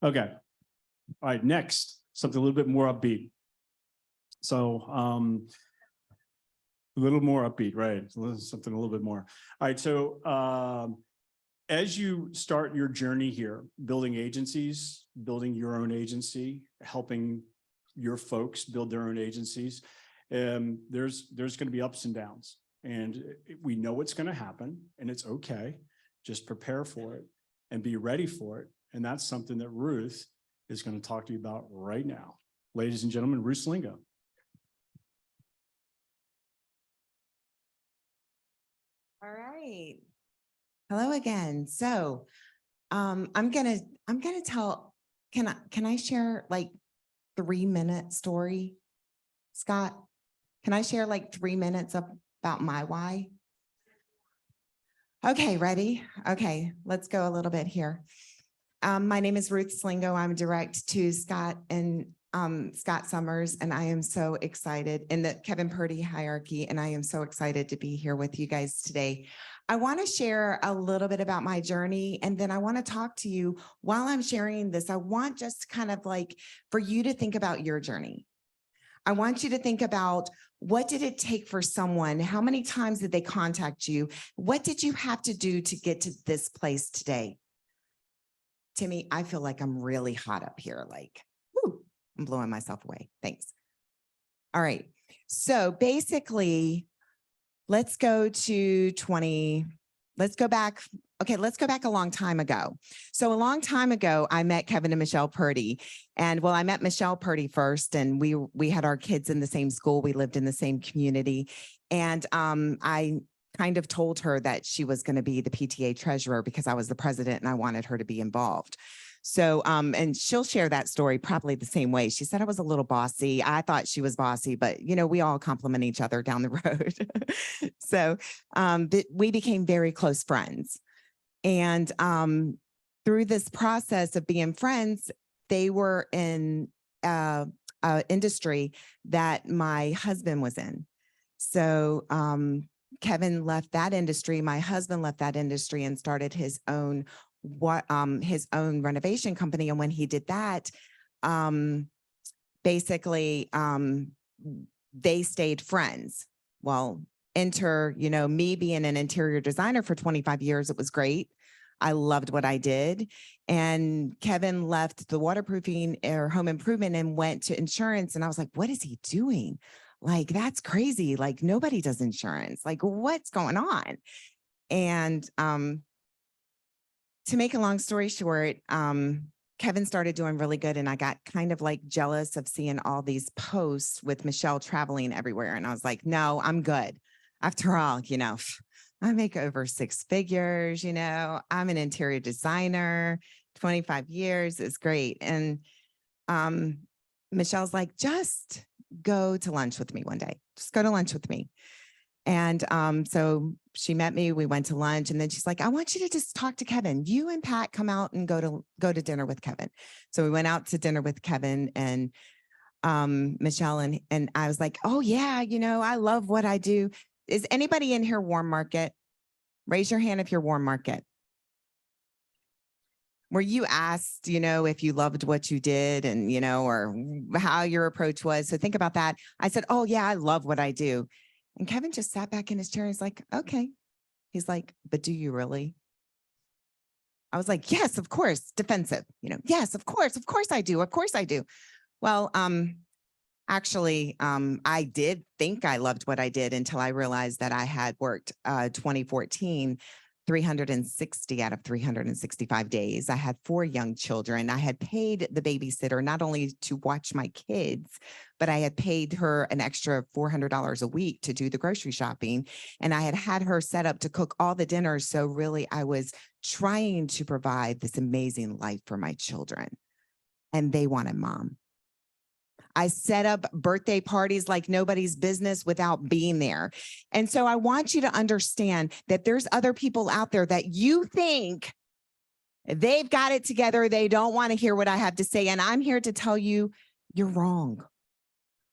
Okay. All right, next, something a little bit more upbeat. So a little more upbeat, right? Something a little bit more. All right, so as you start your journey here, building agencies, building your own agency, helping your folks build their own agencies, there's going to be ups and downs. And we know what's going to happen, and it's okay. Just prepare for it and be ready for it. And that's something that Ruth is going to talk to you about right now. Ladies and gentlemen, Ruth Slingo. All right. Hello again. So I'm gonna tell, can I share like 3-minute story, Scott? Can I share like 3 minutes about my why? Okay, ready? Okay, let's go a little bit here. My name is Ruth Slingo. I'm direct to Scott and Scott Summers, and I am so excited in the Kevin Purdy hierarchy, and I am so excited to be here with you guys today. I want to share a little bit about my journey, and then I want to talk to you while I'm sharing this. I want just kind of like for you to think about your journey. I want you to think about what did it take for someone? How many times did they contact you? What did you have to do to get to this place today? Timmy, I feel like I'm really hot up here. Like, whoo, I'm blowing myself away. Thanks. All right. So basically, let's go back. Okay, let's go back a long time ago. So a long time ago, I met Kevin and Michelle Purdy. And well, I met Michelle Purdy first, and we had our kids in the same school. We lived in the same community. And I kind of told her that she was going to be the PTA treasurer because I was the president and I wanted her to be involved. So, and she'll share that story probably the same way. She said I was a little bossy. I thought she was bossy, but you know, we all compliment each other down the road. So we became very close friends. And through this process of being friends, they were in industry that my husband was in. So Kevin left that industry. My husband left that industry and started his own renovation company. And when he did that, basically, they stayed friends. Well, enter, you know, me being an interior designer for 25 years, it was great. I loved what I did. And Kevin left the waterproofing or home improvement and went to insurance. And I was like, what is he doing? Like, that's crazy. Like, nobody does insurance. Like, what's going on? And to make a long story short, Kevin started doing really good, and I got kind of like jealous of seeing all these posts with Michelle traveling everywhere. And I was like, no, I'm good. After all, you know, I make over 6 figures, you know, I'm an interior designer, 25 years is great. And Michelle's like, just go to lunch with me one day. Just go to lunch with me. And so she met me, we went to lunch, and then she's like, I want you to just talk to Kevin. You and Pat come out and go to dinner with Kevin. So we went out to dinner with Kevin and Michelle, and I was like, oh yeah, you know, I love what I do. Is anybody in here warm market? Raise your hand if you're warm market. Were you asked, you know, if you loved what you did and, you know, or how your approach was? So think about that. I said, oh yeah, I love what I do. And Kevin just sat back in his chair. He's like, okay. He's like, but do you really? I was like, yes, of course. Defensive, you know, yes, of course I do. Of course I do. Well, actually, I did think I loved what I did until I realized that I had worked 2014, 360 out of 365 days. I had 4 young children. I had paid the babysitter not only to watch my kids, but I had paid her an extra $400 a week to do the grocery shopping. And I had her set up to cook all the dinners. So really, I was trying to provide this amazing life for my children. And they wanted mom. I set up birthday parties like nobody's business without being there. And so I want you to understand that there's other people out there that you think they've got it together. They don't want to hear what I have to say. And I'm here to tell you, you're wrong.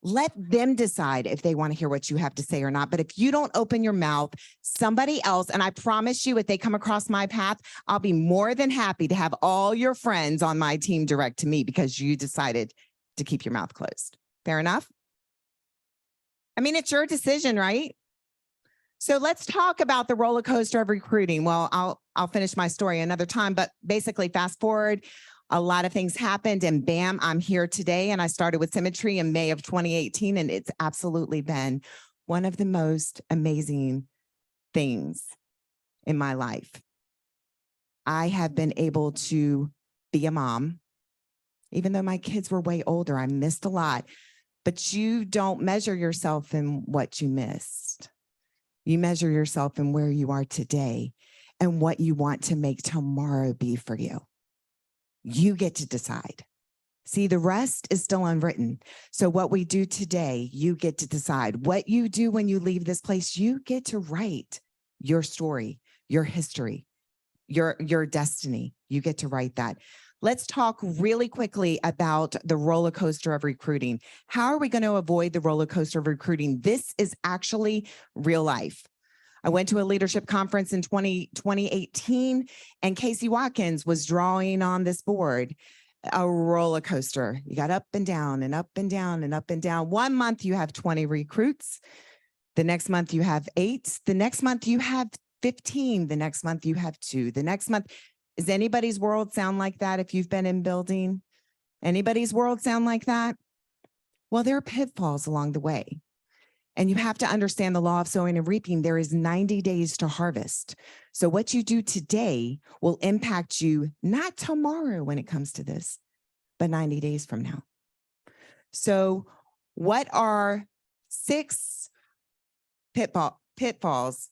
Let them decide if they want to hear what you have to say or not. But if you don't open your mouth, somebody else, and I promise you, if they come across my path, I'll be more than happy to have all your friends on my team direct to me because you decided to keep your mouth closed. Fair enough? I mean, it's your decision, right? So let's talk about the roller coaster of recruiting. Well, I'll finish my story another time, but basically fast forward, a lot of things happened and bam, I'm here today. And I started with Symmetry in May of 2018. And it's absolutely been one of the most amazing things in my life. I have been able to be a mom, even though my kids were way older. I missed a lot, but you don't measure yourself in what you missed. You measure yourself in where you are today and what you want to make tomorrow be for you. You get to decide. See, the rest is still unwritten. So what we do today, you get to decide. What you do when you leave this place, you get to write your story, your history, your destiny. You get to write that. Let's talk really quickly about the roller coaster of recruiting. How are we going to avoid the roller coaster of recruiting? This is actually real life. I went to a leadership conference in 2018, and Casey Watkins was drawing on this board, a roller coaster. You got up and down and up and down and up and down. 1 month you have 20 recruits. The next month you have 8. The next month you have 15. The next month you have 2. The next month, does anybody's world sound like that if you've been in building? Anybody's world sound like that? Well, there are pitfalls along the way. And you have to understand the law of sowing and reaping. There is 90 days to harvest. So what you do today will impact you not tomorrow when it comes to this, but 90 days from now. So what are 6 pitfalls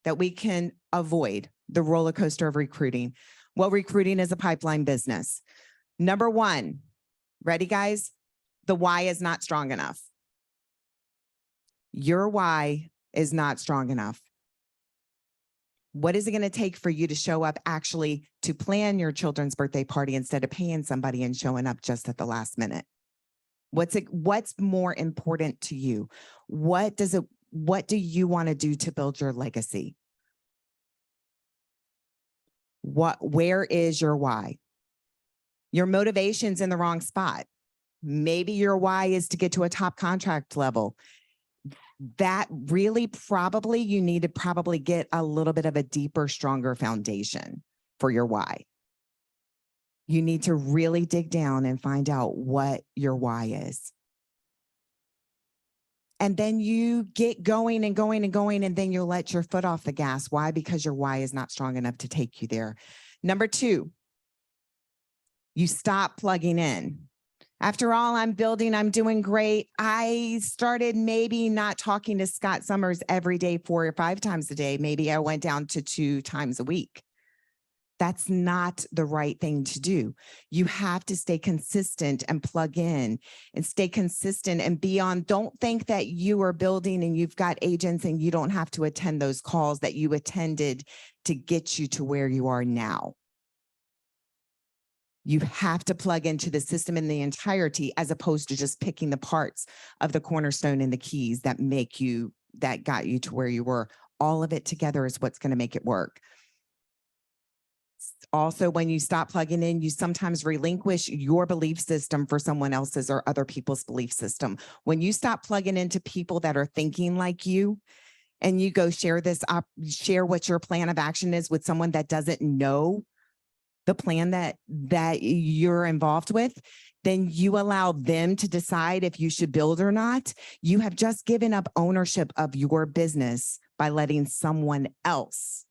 that we can avoid the roller coaster of recruiting? Well, recruiting is a pipeline business. Number 1, ready guys? The why is not strong enough. Your why is not strong enough. What is it going to take for you to show up actually to plan your children's birthday party instead of paying somebody and showing up just at the last minute? What's more important to you? What do you want to do to build your legacy? Where is your why? Your motivation's in the wrong spot. Maybe your why is to get to a top contract level. That really you need to get a little bit of a deeper, stronger foundation for your why. You need to really dig down and find out what your why is. And then you get going and going and going, and then you'll let your foot off the gas. Why? Because your why is not strong enough to take you there. Number 2, you stop plugging in. After all, I'm building, I'm doing great. I started maybe not talking to Scott Summers every day 4 or 5 times a day. Maybe I went down to 2 times a week. That's not the right thing to do. You have to stay consistent and plug in and stay consistent and be on. Don't think that you are building and you've got agents and you don't have to attend those calls that you attended to get you to where you are now. You have to plug into the system in the entirety as opposed to just picking the parts of the cornerstone and the keys that got you to where you were. All of it together is what's going to make it work. Also, when you stop plugging in, you sometimes relinquish your belief system for someone else's or other people's belief system. When you stop plugging into people that are thinking like you, and you go share what your plan of action is with someone that doesn't know the plan that you're involved with, then you allow them to decide if you should build or not. You have just given up ownership of your business by letting someone else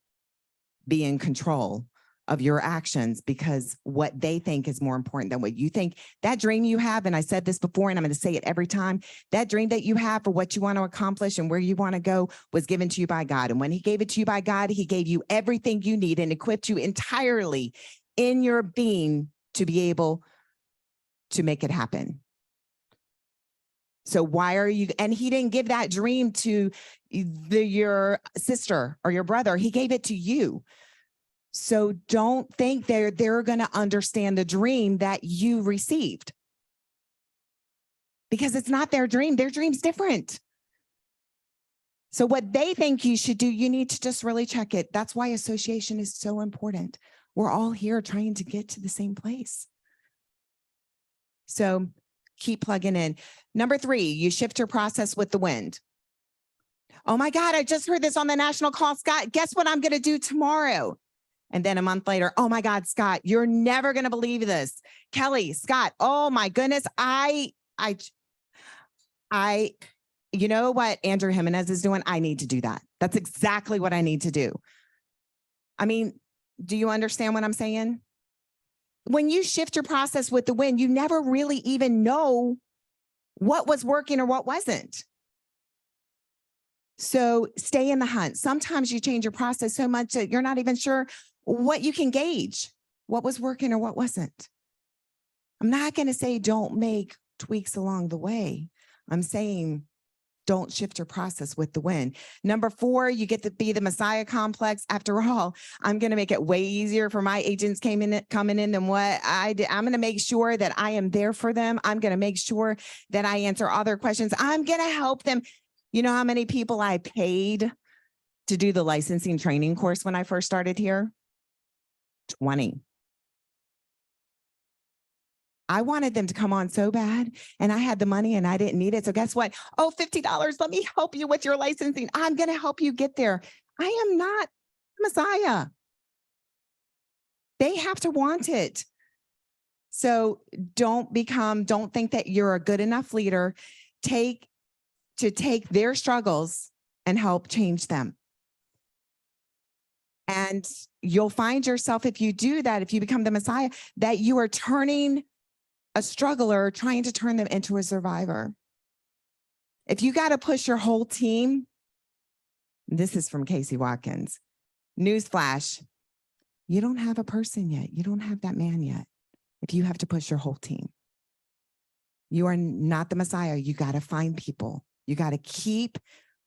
be in control of your actions because what they think is more important than what you think. That dream you have, and I said this before, and I'm going to say it every time, that dream that you have for what you want to accomplish and where you want to go was given to you by God. And when he gave it to you by God, he gave you everything you need and equipped you entirely in your being to be able to make it happen. So why are you, and he didn't give that dream to your sister or your brother, he gave it to you. So don't think they're going to understand the dream that you received. because it's not their dream. Their dream's different. So what they think you should do, you need to just really check it. That's why association is so important. We're all here trying to get to the same place. So keep plugging in. Number 3, you shift your process with the wind. Oh my God, I just heard this on the national call, Scott. Guess what I'm going to do tomorrow? And then a month later, oh my God, Scott, you're never going to believe this. Kelly, Scott, oh my goodness. You know what Andrew Jimenez is doing? I need to do that. That's exactly what I need to do. I mean, do you understand what I'm saying? When you shift your process with the wind, you never really even know what was working or what wasn't. So stay in the hunt. Sometimes you change your process so much that you're not even sure what you can gauge, what was working or what wasn't. I'm not going to say don't make tweaks along the way. I'm saying don't shift your process with the wind. Number 4, you get to be the Messiah complex. After all, I'm going to make it way easier for my agents coming in than what I did. I'm going to make sure that I am there for them. I'm going to make sure that I answer all their questions. I'm going to help them. You know how many people I paid to do the licensing training course when I first started here? 20. I wanted them to come on so bad, and I had the money and I didn't need it. So guess what? Oh, $50. Let me help you with your licensing. I'm going to help you get there. I am not Messiah. They have to want it. So don't think that you're a good enough leader. Take their struggles and help change them. And you'll find yourself, if you do that, if you become the Messiah, that you are turning a struggler, trying to turn them into a survivor. If you got to push your whole team, this is from Casey Watkins. Newsflash, you don't have a person yet. You don't have that man yet. If you have to push your whole team, you are not the Messiah. You got to find people. You got to keep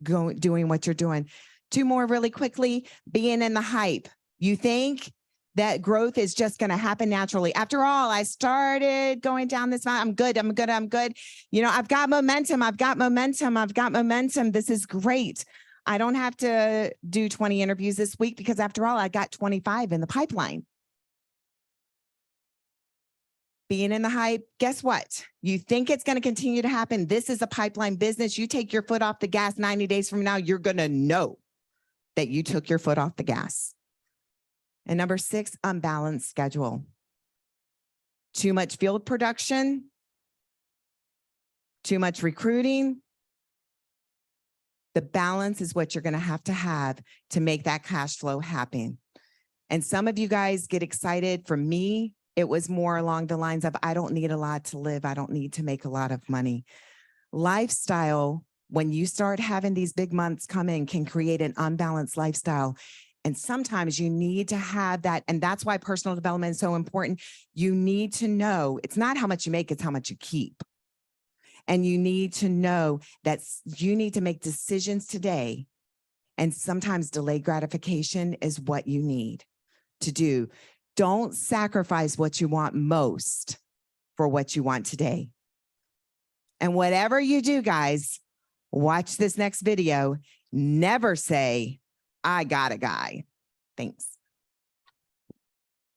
doing what you're doing. 2 more really quickly, being in the hype. You think that growth is just going to happen naturally. After all, I started going down this mountain. I'm good. You know, I've got momentum. This is great. I don't have to do 20 interviews this week because after all, I got 25 in the pipeline. Being in the hype, guess what? You think it's going to continue to happen. This is a pipeline business. You take your foot off the gas 90 days from now, you're going to know that you took your foot off the gas. And number 6, unbalanced schedule. Too much field production, too much recruiting. The balance is what you're going to have to make that cash flow happen. And some of you guys get excited. For me, it was more along the lines of, I don't need a lot to live. I don't need to make a lot of money. Lifestyle, when you start having these big months come in, can create an unbalanced lifestyle. And sometimes you need to have that. And that's why personal development is so important. You need to know it's not how much you make, it's how much you keep. And you need to know that you need to make decisions today. And sometimes delayed gratification is what you need to do. Don't sacrifice what you want most for what you want today. And whatever you do, guys, watch this next video. Never say, I got a guy. Thanks.